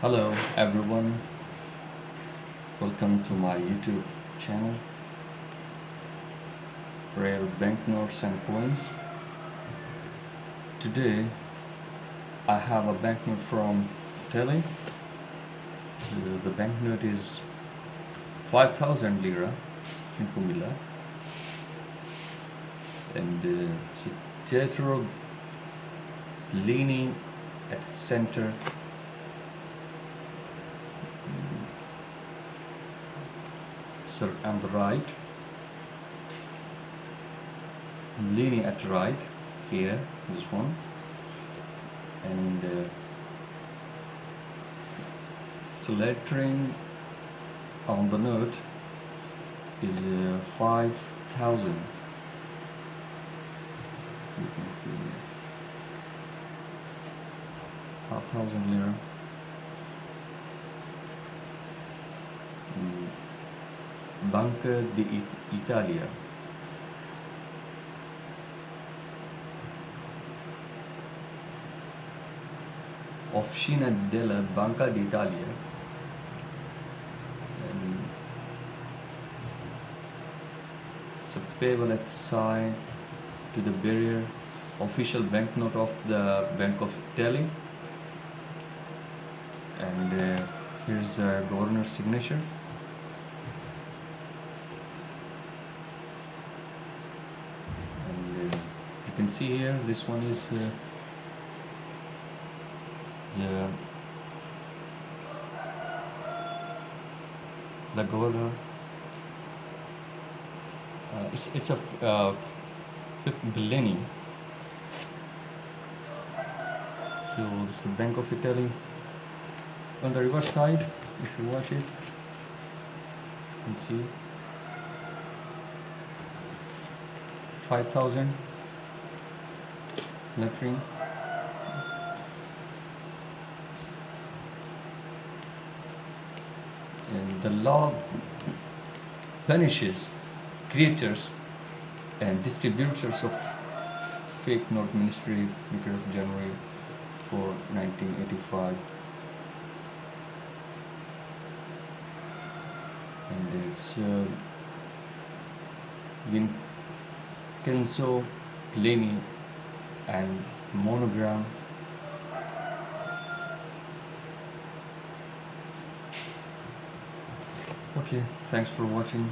Hello everyone, welcome to my YouTube channel, Rare Banknotes and Coins. Today I have a banknote from Italy. The banknote is 5,000 lira, Cinquemila, and it's a Teatro Bellini at center. So on the right, leaning at right here, this one, and so lettering on the note is 5,000. You can see 5,000 lira. Banca d'Italia. Officina della Banca d'Italia. So payable at side to the bearer, official banknote of the Bank of Italy, and here's the governor's signature. You can see here, this one is the governor. It's a Bellini. So this is the Bank of Italy. On the reverse side, if you watch it, you can see 5,000 lettering. And the law punishes creators and distributors of fake note ministry, 3rd of January 1985. And it's Vincenzo Bellini and monogram. Okay, thanks for watching.